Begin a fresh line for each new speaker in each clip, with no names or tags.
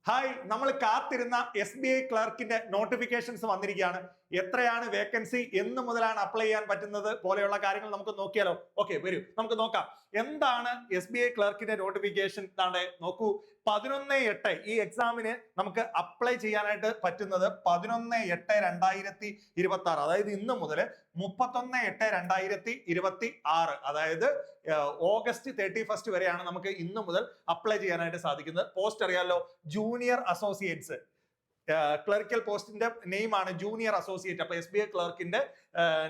Hi, നമ്മൾ കാത്തിരുന്ന SBI ക്ലർക്കിന്റെ notifications വന്നിരിക്കുകയാണ്. എത്രയാണ് വേക്കൻസി, എന്ന് മുതലാണ് അപ്ലൈ ചെയ്യാൻ പറ്റുന്നത് പോലെയുള്ള കാര്യങ്ങൾ നമുക്ക് നോക്കിയാലോ? ഓക്കെ, വരൂ നമുക്ക് നോക്കാം. എന്താണ് SBI ക്ലർക്കിന്റെ നോട്ടിഫിക്കേഷൻ? നോക്കൂ, 11/8 ഈ എക്സാമിന് നമുക്ക് അപ്ലൈ ചെയ്യാനായിട്ട് പറ്റുന്നത് 11/8/2026, അതായത് ഇന്ന് മുതൽ 31/8/2026, അതായത് ഓഗസ്റ്റ് 31 വരെയാണ് നമുക്ക് ഇന്ന് മുതൽ അപ്ലൈ ചെയ്യാനായിട്ട് സാധിക്കുന്നത്. പോസ്റ്റ് അറിയാലോ, ജൂനിയർ അസോസിയേറ്റ്സ്. ക്ലറിക്കൽ പോസ്റ്റിന്റെ നെയിം ആണ് ജൂനിയർ അസോസിയേറ്റ്. അപ്പൊ SBI ക്ലർക്കിന്റെ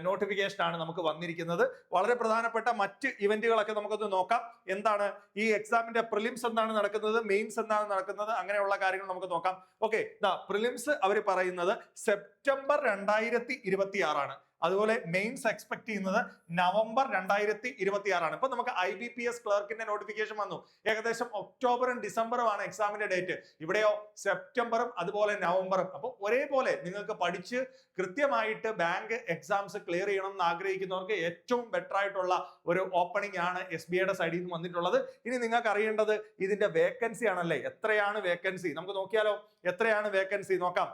നോട്ടിഫിക്കേഷൻ ആണ് നമുക്ക് വന്നിരിക്കുന്നത്. വളരെ പ്രധാനപ്പെട്ട മറ്റ് ഇവന്റുകളൊക്കെ നമുക്കൊന്ന് നോക്കാം. എന്താണ് ഈ എക്സാമിന്റെ പ്രിലിംസ് എന്താണ് നടക്കുന്നത്, മെയിൻസ് എന്താണ് നടക്കുന്നത്, അങ്ങനെയുള്ള കാര്യങ്ങൾ നമുക്ക് നോക്കാം. ഓക്കെ, പ്രിലിംസ് അവർ പറയുന്നത് സെപ്റ്റംബർ 2026 ആണ്. അതുപോലെ മെയിൻസ് എക്സ്പെക്ട് ചെയ്യുന്നത് നവംബർ 2026 ഇപ്പൊ നമുക്ക് IBPS ക്ലർക്കിന്റെ നോട്ടിഫിക്കേഷൻ വന്നു. ഏകദേശം ഒക്ടോബറും ഡിസംബറും ആണ് എക്സാമിന്റെ ഡേറ്റ്. ഇവിടെയോ സെപ്റ്റംബറും അതുപോലെ നവംബറും. അപ്പൊ ഒരേപോലെ നിങ്ങൾക്ക് പഠിച്ച് കൃത്യമായിട്ട് ബാങ്ക് എക്സാംസ് ക്ലിയർ ചെയ്യണം എന്ന് ആഗ്രഹിക്കുന്നവർക്ക് ഏറ്റവും ബെറ്റർ ആയിട്ടുള്ള ഒരു ഓപ്പണിംഗ് ആണ് SBIയുടെ സൈഡിൽ നിന്ന് വന്നിട്ടുള്ളത്. ഇനി നിങ്ങൾക്ക് അറിയേണ്ടത് ഇതിന്റെ വേക്കൻസി ആണല്ലേ. എത്രയാണ് വേക്കൻസി നമുക്ക് നോക്കിയാലോ? എത്രയാണ് വേക്കൻസി നോക്കാം.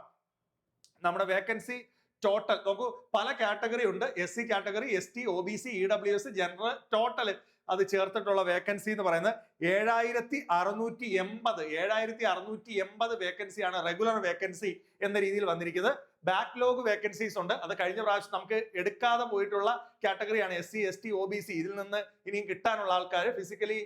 നമ്മുടെ വേക്കൻസി ടോട്ടൽ നോക്കൂ, പല കാറ്റഗറി ഉണ്ട്. SC category, ST, OBC, EWS, general, total അത് ചേർത്തിട്ടുള്ള വേക്കൻസി എന്ന് പറയുന്നത് 7680 വേക്കൻസിയാണ് റെഗുലർ വേക്കൻസി എന്ന രീതിയിൽ വന്നിരിക്കുന്നത്. ബാക്ക്ലോഗ് വേക്കൻസീസ് ഉണ്ട്. അത് കഴിഞ്ഞ പ്രാവശ്യം നമുക്ക് എടുക്കാതെ പോയിട്ടുള്ള കാറ്റഗറിയാണ് SC, ST, OBC. ഇതിൽ നിന്ന് ഇനിയും കിട്ടാനുള്ള ആൾക്കാർ ഫിസിക്കലി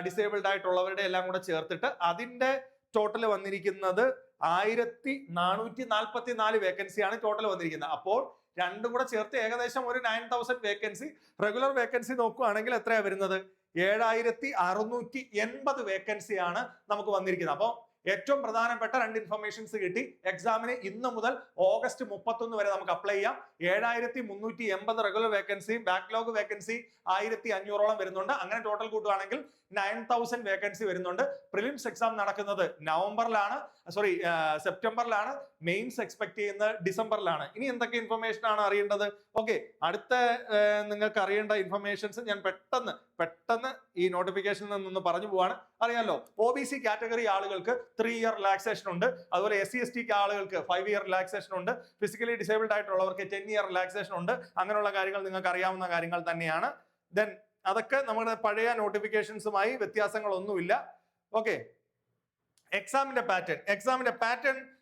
ഡിസേബിൾഡ് ആയിട്ടുള്ളവരുടെ എല്ലാം കൂടെ ചേർത്തിട്ട് അതിന്റെ ടോട്ടൽ വന്നിരിക്കുന്നത് 1444 വേക്കൻസിയാണ് ടോട്ടൽ വന്നിരിക്കുന്നത്. അപ്പോൾ രണ്ടും കൂടെ ചേർത്ത് ഏകദേശം ഒരു 9000 വേക്കൻസി. റെഗുലർ വേക്കൻസി നോക്കുകയാണെങ്കിൽ എത്രയാണ് വരുന്നത്? 7680 വേക്കൻസിയാണ് നമുക്ക് വന്നിരിക്കുന്നത്. അപ്പോൾ ഏറ്റവും പ്രധാനപ്പെട്ട രണ്ട് ഇൻഫർമേഷൻസ് കിട്ടി. എക്സാമിന് ഇന്ന് മുതൽ ഓഗസ്റ്റ് 31 വരെ നമുക്ക് അപ്ലൈ ചെയ്യാം. 7380 റെഗുലർ വേക്കൻസി, ബാക്ക്ലോഗ് വേക്കൻസി 1500ഓളം വരുന്നുണ്ട്. അങ്ങനെ ടോട്ടൽ കൂട്ടുകയാണെങ്കിൽ 9000 വേക്കൻസി വരുന്നുണ്ട്. പ്രിലിംസ് എക്സാം നടക്കുന്നത് സെപ്റ്റംബറിലാണ്. മെയിൻസ് എക്സ്പെക്ട് ചെയ്യുന്നത് ഡിസംബറിലാണ്. ഇനി എന്തൊക്കെ ഇൻഫർമേഷൻ ആണ് അറിയേണ്ടത്? ഓക്കെ, അടുത്ത നിങ്ങൾക്ക് അറിയേണ്ട ഇൻഫർമേഷൻസ് ഞാൻ പെട്ടെന്ന് ഈ നോട്ടിഫിക്കേഷനിൽ നിന്ന് പറഞ്ഞു പോവാണ്. അറിയാലോ, OBC കാറ്റഗറി ആളുകൾക്ക് 3 ഇയർ റിലാക്സേഷൻ ഉണ്ട്. അതുപോലെ SC ST ആളുകൾക്ക് 5 ഇയർ റിലാക്സേഷൻ ഉണ്ട്. ഫിസിക്കലി ഡിസേബിൾഡ് ആയിട്ടുള്ളവർക്ക് 10 ഇയർ റിലാക്സേഷൻ ഉണ്ട്. അങ്ങനെയുള്ള കാര്യങ്ങൾ നിങ്ങൾക്ക് അറിയാവുന്ന കാര്യങ്ങൾ തന്നെയാണ്. ദെൻ അതൊക്കെ നമ്മുടെ പഴയ നോട്ടിഫിക്കേഷൻസുമായി വ്യത്യാസങ്ങളൊന്നുമില്ല. ഓക്കെ, എക്സാമിന്റെ പാറ്റേൺ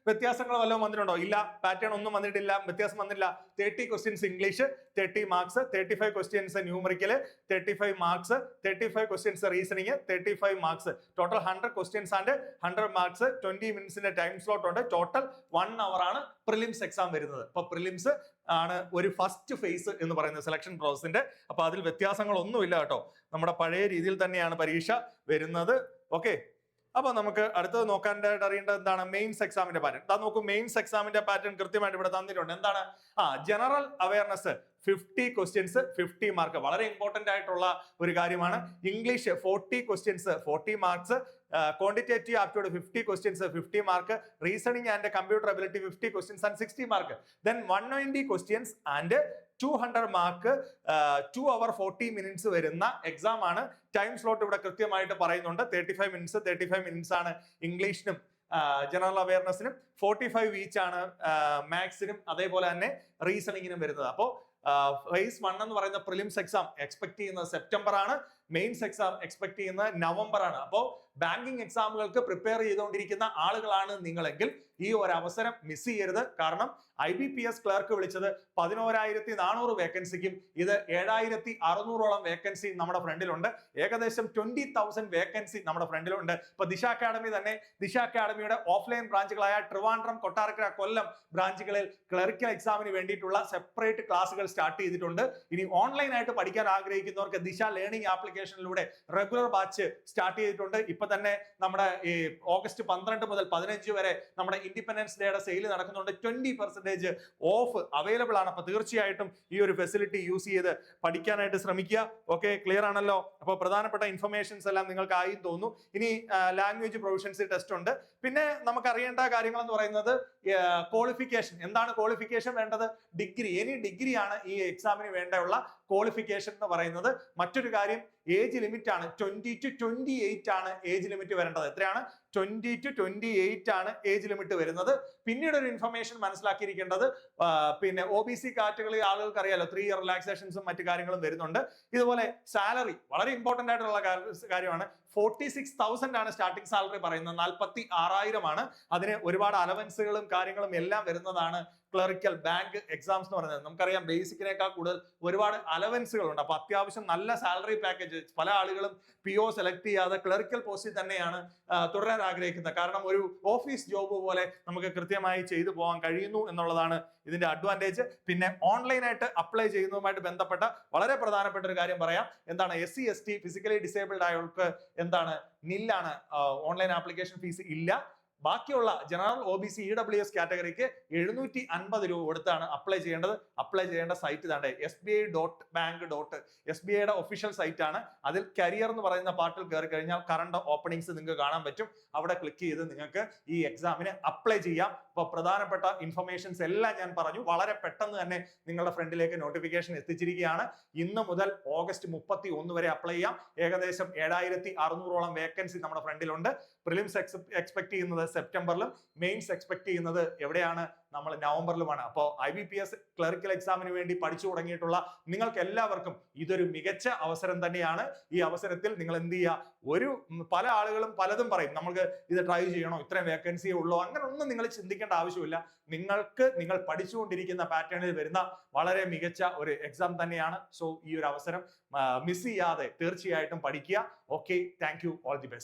വ്യത്യാസങ്ങൾ വല്ലതും വന്നിട്ടുണ്ടോ? ഇല്ല, പാറ്റേൺ ഒന്നും വന്നിട്ടില്ല, വ്യത്യാസം വന്നില്ല. 30 questions English, 30 marks, 35 questions numerical, 35 marks, 35 questions reasoning, 35 marks. Total 100 questions and 100 marks. 20 മിനിറ്റ്സിന്റെ ടൈം സ്ലോട്ട് ഉണ്ട്. ടോട്ടൽ 1 hour ആണ് പ്രിലിംസ് എക്സാം വരുന്നത്. അപ്പൊ പ്രിലിംസ് ആണ് ഒരു ഫസ്റ്റ് ഫേസ് എന്ന് പറയുന്നത് സെലക്ഷൻ പ്രോസസിന്റെ. അപ്പൊ അതിൽ വ്യത്യാസങ്ങളൊന്നുമില്ല കേട്ടോ. നമ്മുടെ പഴയ രീതിയിൽ തന്നെയാണ് പരീക്ഷ വരുന്നത്. ഓക്കെ, അപ്പൊ നമുക്ക് അടുത്തത് നോക്കാനായിട്ട് അറിയേണ്ടത് എന്താണ്? മെയിൻസ് എക്സാമിന്റെ പാറ്റേൺ. നോക്കൂ, മെയിൻസ് എക്സാമിന്റെ പാറ്റേൺ കൃത്യമായിട്ട് ഇവിടെ തന്നിട്ടുണ്ട്. എന്താണ്? ജനറൽ അവയർനെസ് 50 ക്വസ്റ്റ്യൻസ് 50 മാർക്ക്, വളരെ ഇമ്പോർട്ടന്റ് ആയിട്ടുള്ള ഒരു കാര്യമാണ്. English 40 questions 40 marks. Quantitative aptitude 50 questions 50 mark. Reasoning and computer ability 50 questions and 60 mark. Then 190 questions and 200 mark. 2 hour 40 minutes വരുന്ന എക്സാം ആണ്. ടൈം സ്ലോട്ട് ഇവിടെ കൃത്യമായിട്ട് പറയുന്നുണ്ട്. 35 മിനിറ്റ്സ് ആണ് ഇംഗ്ലീഷിനും ജനറൽ അവയർനെസ്സിനും. 45 ഈച്ച് ആണ് മാത്സിനും അതേപോലെ തന്നെ റീസണിങ്ങിനും വരുന്നത്. അപ്പോൾ ഫേസ് 1 എന്ന് പറയുന്ന പ്രിലിംസ് എക്സാം എക്സ്പെക്ട് ചെയ്യുന്നത് സെപ്റ്റംബർ ആണ്. മെയിൻസ് എക്സാം എക്സ്പെക്ട് ചെയ്യുന്നത് നവംബർ ആണ്. അപ്പോൾ ബാങ്കിങ് എക്സാമുകൾക്ക് പ്രിപ്പയർ ചെയ്തുകൊണ്ടിരിക്കുന്ന ആളുകളാണ് നിങ്ങളെങ്കിൽ ഈ ഒരു അവസരം മിസ് ചെയ്യരുത്. കാരണം IBPS ക്ലർക്ക് വിളിച്ചത് 11,400 വേക്കൻസിക്കും ഇത് 7,600ഓളം വേക്കൻസി നമ്മുടെ ഫ്രണ്ടിലുണ്ട്. ഏകദേശം 20,000 വേക്കൻസി നമ്മുടെ ഫ്രണ്ടിലുണ്ട്. ഇപ്പൊ ദിശ അക്കാഡമി തന്നെ, ദിശ അക്കാഡമിയുടെ ഓഫ്ലൈൻ ബ്രാഞ്ചുകളായ ട്രിവാൻഡ്രം, കൊട്ടാരക്കര, കൊല്ലം ബ്രാഞ്ചുകളിൽ ക്ലറിക്കൽ എക്സാമിന് വേണ്ടിയിട്ടുള്ള സെപ്പറേറ്റ് ക്ലാസുകൾ സ്റ്റാർട്ട് ചെയ്തിട്ടുണ്ട്. ഇനി ഓൺലൈൻ ആയിട്ട് പഠിക്കാൻ ആഗ്രഹിക്കുന്നവർക്ക് ദിശ ലേണിംഗ് ആപ്ലിക്കേഷനിലൂടെ റെഗുലർ ബാച്ച് സ്റ്റാർട്ട് ചെയ്തിട്ടുണ്ട്. ഇപ്പൊ തന്നെ നമ്മുടെ ഈ ഓഗസ്റ്റ് 12 മുതൽ 15 വരെ നമ്മുടെ ഇൻഡിപെൻഡൻസ് ഡേയുടെ സെയിൽ നടക്കുന്നുണ്ട്. 20% ഓഫ് അവൈലബിൾ ആണ്. അപ്പൊ തീർച്ചയായിട്ടും ഈ ഒരു ഫെസിലിറ്റി യൂസ് ചെയ്ത് പഠിക്കാനായിട്ട് ശ്രമിക്കുക. ഓക്കെ, ക്ലിയർ ആണല്ലോ? അപ്പോൾ പ്രധാനപ്പെട്ട ഇൻഫർമേഷൻസ് എല്ലാം നിങ്ങൾക്കായി തോന്നുന്നു. ഇനി ലാംഗ്വേജ് പ്രൊഫഷൻസി ടെസ്റ്റ് ഉണ്ട്. പിന്നെ നമുക്ക് അറിയേണ്ട കാര്യങ്ങൾ എന്ന് പറയുന്നത് ക്വാളിഫിക്കേഷൻ. എന്താണ് ക്വാളിഫിക്കേഷൻ വേണ്ടത്? ഡിഗ്രി. എനി ഡിഗ്രിയാണ് ഈ എക്സാമിന് വേണ്ടിയുള്ള ക്വാളിഫിക്കേഷൻ എന്ന് പറയുന്നത്. മറ്റൊരു കാര്യം, ഏജ് ലിമിറ്റ് ആണ് 20 to 28 ആണ് ഏജ് ലിമിറ്റ് വരേണ്ടത്. എത്രയാണ്? 20 to 28 ആണ് ഏജ് ലിമിറ്റ് വരുന്നത്. പിന്നീട് ഒരു ഇൻഫർമേഷൻ മനസ്സിലാക്കിയിരിക്കേണ്ടത്, പിന്നെ OBC കാറ്റഗറി ആളുകൾക്ക് അറിയാലോ 3 ഇയർ റിലാക്സേഷൻസും മറ്റു കാര്യങ്ങളും വരുന്നുണ്ട്. ഇതുപോലെ സാലറി വളരെ ഇമ്പോർട്ടന്റ് ആയിട്ടുള്ള കാര്യമാണ്. 46,000 ആണ് സ്റ്റാർട്ടിംഗ് സാലറി പറയുന്നത്, 46,000 ആണ്. അതിന് ഒരുപാട് അലവൻസുകളും കാര്യങ്ങളും എല്ലാം വരുന്നതാണ് ക്ലറിക്കൽ ബാങ്ക് എക്സാംസ് എന്ന് പറയുന്നത്. നമുക്കറിയാം ബേസിക്കിനേക്കാൾ കൂടുതൽ ഒരുപാട് അലവൻസുകളുണ്ട്. അപ്പൊ അത്യാവശ്യം നല്ല സാലറി പാക്കേജ്. പല ആളുകളും PO സെലക്ട് ചെയ്യാതെ ക്ലറിക്കൽ പോസ്റ്റിൽ തന്നെയാണ് തുടരാൻ ആഗ്രഹിക്കുന്നത്. കാരണം ഒരു ഓഫീസ് ജോബ് പോലെ നമുക്ക് കൃത്യമായി ചെയ്തു പോകാൻ കഴിയുന്നു എന്നുള്ളതാണ് ഇതിന്റെ അഡ്വാൻറ്റേജ്. പിന്നെ ഓൺലൈനായിട്ട് അപ്ലൈ ചെയ്യുന്നതുമായിട്ട് ബന്ധപ്പെട്ട വളരെ പ്രധാനപ്പെട്ട ഒരു കാര്യം പറയാം. എന്താണ്, SC ST ഫിസിക്കലി ഡിസേബിൾഡ് ആയവർക്ക് എന്താണ് നില്ലാണ്, ഓൺലൈൻ ആപ്ലിക്കേഷൻ ഫീസ് ഇല്ല. ബാക്കിയുള്ള ജനറൽ OBC EWS കാറ്റഗറിക്ക് 750 രൂപ കൊടുത്താണ് അപ്ലൈ ചെയ്യേണ്ടത്. അപ്ലൈ ചെയ്യേണ്ട സൈറ്റ് ഇതാണ് SBI.bank. SBIയുടെ ഒഫീഷ്യൽ സൈറ്റ് ആണ്. അതിൽ കരിയർ എന്ന് പറയുന്ന പാർട്ടിൽ കയറി കഴിഞ്ഞാൽ കറണ്ട് ഓപ്പണിംഗ്സ് നിങ്ങൾക്ക് കാണാൻ പറ്റും. അവിടെ ക്ലിക്ക് ചെയ്ത് നിങ്ങൾക്ക് ഈ എക്സാമിന് അപ്ലൈ ചെയ്യാം. അപ്പോൾ പ്രധാനപ്പെട്ട ഇൻഫർമേഷൻസ് എല്ലാം ഞാൻ പറഞ്ഞു. വളരെ പെട്ടെന്ന് തന്നെ നിങ്ങളുടെ ഫ്രണ്ടിലേക്ക് നോട്ടിഫിക്കേഷൻ എത്തിച്ചിരിക്കുകയാണ്. ഇന്ന് മുതൽ ഓഗസ്റ്റ് 31 വരെ അപ്ലൈ ചെയ്യാം. ഏകദേശം 7,600ഓളം വേക്കൻസി നമ്മുടെ ഫ്രണ്ടിലുണ്ട്. പ്രിലിംസ് എക്സ്പെക്ട് ചെയ്യുന്നത് സെപ്റ്റംബറിലും, മെയിൻസ് എക്സ്പെക്ട് ചെയ്യുന്നത് എവിടെയാണ്, നമ്മൾ നവംബറിലുമാണ്. അപ്പോൾ IBPS ക്ലറിക്കൽ എക്സാമിന് വേണ്ടി പഠിച്ചു തുടങ്ങിയിട്ടുള്ള നിങ്ങൾക്ക് എല്ലാവർക്കും ഇതൊരു മികച്ച അവസരം തന്നെയാണ്. ഈ അവസരത്തിൽ നിങ്ങൾ എന്ത് ചെയ്യുക, പല ആളുകളും പലതും പറയും, നമുക്ക് ഇത് ട്രൈ ചെയ്യണോ, ഇത്രയും വേക്കൻസിയേ ഉള്ളൂ, അങ്ങനെ ഒന്നും നിങ്ങൾ ചിന്തിക്കേണ്ട ആവശ്യമില്ല. നിങ്ങൾ പഠിച്ചുകൊണ്ടിരിക്കുന്ന പാറ്റേണിൽ വരുന്ന വളരെ മികച്ച ഒരു എക്സാം തന്നെയാണ്. സോ ഈ ഒരു അവസരം മിസ് ചെയ്യാതെ തീർച്ചയായിട്ടും പഠിക്കുക. Okay, thank you, all the best.